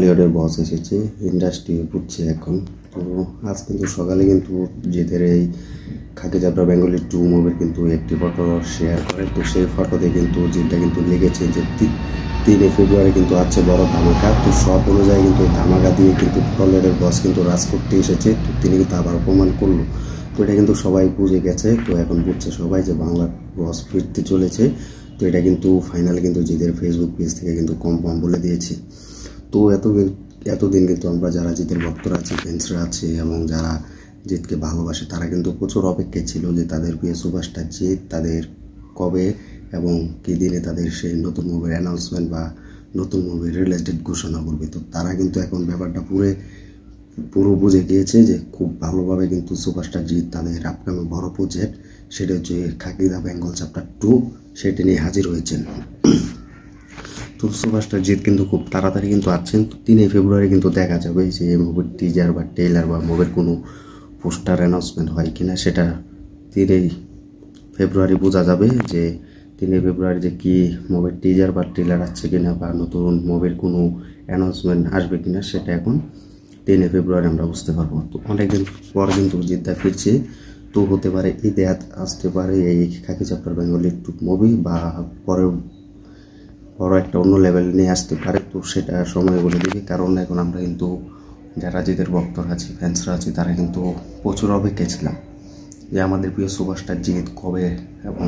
বলিউডের বস এসেছে, ইন্ডাস্ট্রি বুঝছে এখন। তো আজ কিন্তু সকালে কিন্তু জিতের এই খাকি চাপড়া বেঙ্গলি 2 মুভির কিন্তু একটি ফটো শেয়ার করে। তো সেই ফটোতে কিন্তু জিতটা কিন্তু লিখেছে যে 3 ফেব্রুয়ারি কিন্তু আছে বড় ধামাকা। তো সব অনুযায়ী কিন্তু এই ধামাকা দিয়ে কিন্তু বলিউডের বস কিন্তু রাজ করতে এসেছে। তো তিনি কিন্তু আবার প্রমাণ করলো। তো এটা কিন্তু সবাই বুঝে গেছে। তো এখন বুঝছে সবাই যে বাংলার বস ফিরতে চলেছে। তো এটা কিন্তু ফাইনালি কিন্তু জিতের ফেসবুক পেজ থেকে কিন্তু কনফার্ম বলে দিয়েছে। তো এতদিন কিন্তু আমরা যারা জিতের ভক্তরা আছি, ফ্যান্সরা আছে এবং যারা জিতকে ভালোবাসে, তারা কিন্তু প্রচুর অপেক্ষায় ছিল যে তাদের প্রিয় সুপারস্টার জিত তাদের কবে এবং কী দিনে তাদের সেই নতুন মুভির অ্যানাউন্সমেন্ট বা নতুন মুভির রিলিজ ডেট ঘোষণা করবে। তো তারা কিন্তু এখন ব্যাপারটা পুরো বুঝে গিয়েছে যে খুব ভালোভাবে কিন্তু সুপারস্টার জিত তাদের আপকামিং বড় প্রজেক্ট, সেটা হচ্ছে খাকি দ্য বেঙ্গল চ্যাপ্টার 2, সেটা নিয়ে হাজির হয়েছেন। তো সুপারস্টার জিত কিন্তু খুব তাড়াতাড়ি কিন্তু আসছেন। তো 3 ফেব্রুয়ারি কিন্তু দেখা যাবে যে এই মুভির টিজার বা ট্রেলার বা মুভির কোনো পোস্টার অ্যানাউন্সমেন্ট হয় কিনা, সেটা 3 ফেব্রুয়ারি বোঝা যাবে যে 3 ফেব্রুয়ারি যে কি মুভির টিজার বা ট্রেলার আসছে কিনা বা নতুন মুভির কোনো অ্যানাউন্সমেন্ট আসবে কিনা, সেটা এখন 3 ফেব্রুয়ারি আমরা বুঝতে পারবো। তো অনেকদিন পর কিন্তু জিদ্দা ফিরছে। তো হতে পারে ঈদে আসতে পারে এই খাকি চাপড়া বেঙ্গলি 2 মুভি, বা পরে বড় একটা অন্য লেভেল নিয়ে আসতে পারে। তো সেটা সময় বলে দেবে, কারণ এখন আমরা কিন্তু যারা জিতের ভক্তরা আছি, ফ্যান্সরা আছি, তারা কিন্তু প্রচুর অপেক্ষায় ছিলাম যে আমাদের প্রিয় সুপারস্টার জিত কবে এবং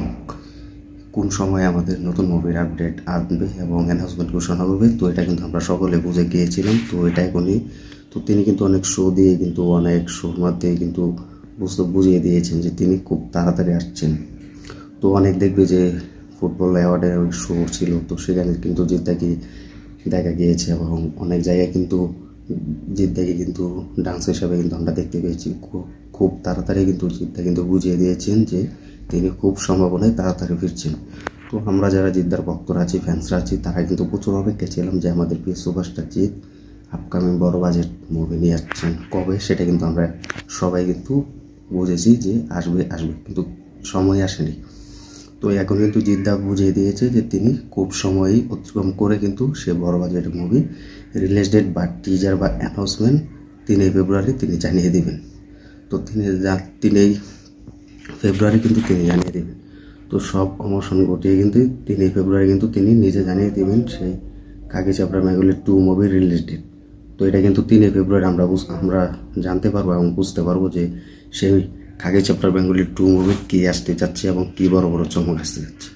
কোন সময় আমাদের নতুন মুভির আপডেট আসবে এবং অ্যানাউন্সমেন্ট ঘোষণা করবে। তো এটা কিন্তু আমরা সকলে বুঝে গিয়েছিলাম। তো এটা এখনই তো তিনি কিন্তু অনেক শো দিয়ে কিন্তু অনেক শোর মধ্যে কিন্তু বুঝিয়ে দিয়েছেন যে তিনি খুব তাড়াতাড়ি আসছেন। তো অনেক দেখবে যে ফুটবল অ্যাওয়ার্ডের শো ছিল, তো সেখানে কিন্তু জিদ্দাকে দেখা গিয়েছে এবং অনেক জায়গায় কিন্তু জিদ্দাকে কিন্তু ডান্স হিসাবে কিন্তু আমরা দেখতে পেয়েছি। খুব তাড়াতাড়ি কিন্তু জিদ্দা কিন্তু বুঝিয়ে দিয়েছেন যে তিনি খুব সম্ভাবনায় তাড়াতাড়ি ফিরছেন। তো আমরা যারা জিদ্দার ভক্তরা আছি, ফ্যান্সরা আছি, তারা কিন্তু প্রচুর অপেক্ষা ছিলাম যে আমাদের প্রিয় সুপারস্টার জিত আপকামিং বড় বাজেট মুভি নিয়ে আসছেন কবে, সেটা কিন্তু আমরা সবাই কিন্তু বুঝেছি যে আসবে, কিন্তু সময় আসেনি। তো এখন কিন্তু জিদ্দা বুঝিয়ে দিয়েছে যে তিনি খুব সময়ই অতিক্রম করে কিন্তু সে বড় বাজেটের মুভি রিলিজ ডেট বা টিজার বা অ্যানাউন্সমেন্ট 3 ফেব্রুয়ারি তিনি জানিয়ে দেবেন। তো 3 ফেব্রুয়ারি কিন্তু তিনি জানিয়ে দেবেন। তো সব অমোশন ঘটিয়ে কিন্তু 3 ফেব্রুয়ারি কিন্তু তিনি নিজে জানিয়ে দেবেন সেই খাকি চাপড়া বেঙ্গলি 2 মুভির রিলিজ ডেট। তো এটা কিন্তু 3 ফেব্রুয়ারি আমরা জানতে পারবো এবং বুঝতে পারবো যে সেই খাকি চাপড়া বেঙ্গলি 2 মুভি কী আসতে যাচ্ছে এবং কী বড় বড় চমক আসতে যাচ্ছে।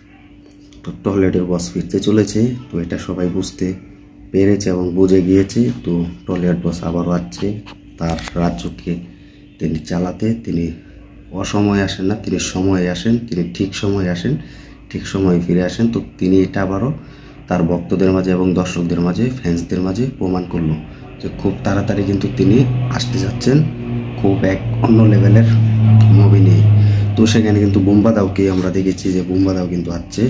তো টলিউডের বস ফিরতে চলেছে। তো এটা সবাই বুঝতে পেরেছে এবং বুঝে গিয়েছে। তো টলিউড বস আবারও আসছে তার রাজ্যকে তিনি চালাতে। তিনি অসময়ে আসেন না, তিনি সময়ে আসেন, তিনি ঠিক সময়ে আসেন, ঠিক সময়ে ফিরে আসেন। তো তিনি এটা আবারও তার ভক্তদের মাঝে এবং দর্শকদের মাঝে, ফ্যান্সদের মাঝে প্রমাণ করলো যে খুব তাড়াতাড়ি কিন্তু তিনি আসতে যাচ্ছেন খুব এক অন্য লেভেলের মুভি নিয়ে। তো সেখানে কিন্তু বুম্বাদাওকে আমরা দেখেছি যে বুম্বাদাও কিন্তু আসছে।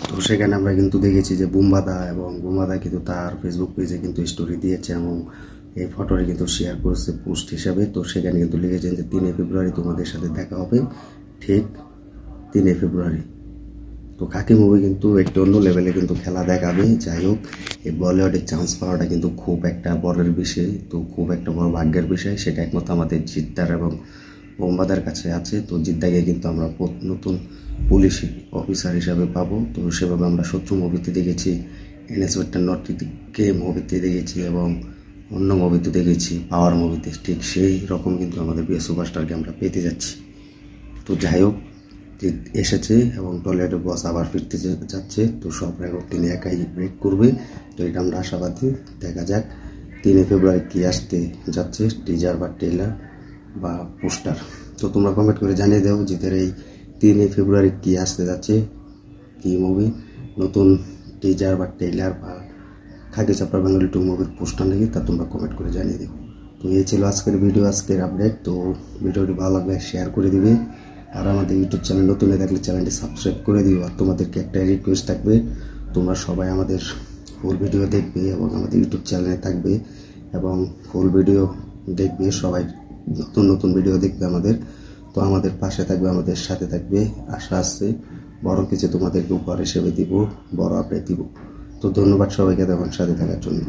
তো সেখানে আমরা কিন্তু দেখেছি যে বুম্বাদা কিন্তু তার ফেসবুক পেজে কিন্তু স্টোরি দিয়েছে এবং এই ফটোটি কিন্তু শেয়ার করেছে পোস্ট হিসাবে। তো সেখানে কিন্তু লিখেছেন যে 3 ফেব্রুয়ারি তোমাদের সাথে দেখা হবে, ঠিক 3 ফেব্রুয়ারি। তো খাকি মুভি কিন্তু একটু অন্য লেভেলে কিন্তু খেলা দেখাবে। যাই হোক, এই বলিউডের চান্স পাওয়াটা কিন্তু খুব একটা বড়ের বিষয়, তো খুব একটা বড় ভাগ্যের বিষয়। সেটা একমাত্র আমাদের জিদ্দার এবং বোম্বাদার কাছে আছে। তো জিদ্দাকে কিন্তু আমরা নতুন পুলিশ অফিসার হিসাবে পাবো। তো সেভাবে আমরা শত্রু মুভিতে দেখেছি, NS নটিকে মুভিতে দেখেছি এবং অন্য মুভিতে দেখেছি, পাওয়ার মুভিতে, ঠিক সেই রকম কিন্তু আমাদের প্রিয় সুপারস্টারকে আমরা পেতে যাচ্ছি। তো যাই হোক, এসেছে এবং টলিউডের বস আবার ফিরতে যাচ্ছে। তো সব রেকর্ড তিনি একাই ব্রেক করবে। তো এটা আমরা আশাবাদী। দেখা যাক 3 ফেব্রুয়ারি কি আসতে যাচ্ছে, টিজার বা ট্রেলার বা পোস্টার। তো তোমরা কমেন্ট করে জানিয়ে দাও জিতের এই 3 ফেব্রুয়ারি কি আসতে যাচ্ছে, কি মুভি, নতুন টিজার বা ট্রেলার বা খাকি চাপড়া বেঙ্গলি 2 মুভির পোস্টার নাকি, তা তোমরা কমেন্ট করে জানিয়ে দেবো। তো এই ছিল আজকের ভিডিও, আজকের আপডেট। তো ভিডিওটি ভালো লাগলে শেয়ার করে দিবে, আর আমাদের ইউটিউব চ্যানেল নতুন হয়ে থাকলে চ্যানেলটি সাবস্ক্রাইব করে দিও। আর তোমাদেরকে একটা রিকোয়েস্ট থাকবে, তোমরা সবাই আমাদের ফুল ভিডিও দেখবে এবং আমাদের ইউটিউব চ্যানেলে থাকবে এবং ফুল ভিডিও দেখবে, সবাই নতুন ভিডিও দেখবে আমাদের। তো আমাদের পাশে থাকবে, আমাদের সাথে থাকবে। আশা আছে বড় কিছু তোমাদেরকে উপহার হিসেবে দিব, বড় আপডেট দিব। তো ধন্যবাদ সবাইকে তখন সাথে থাকার জন্য।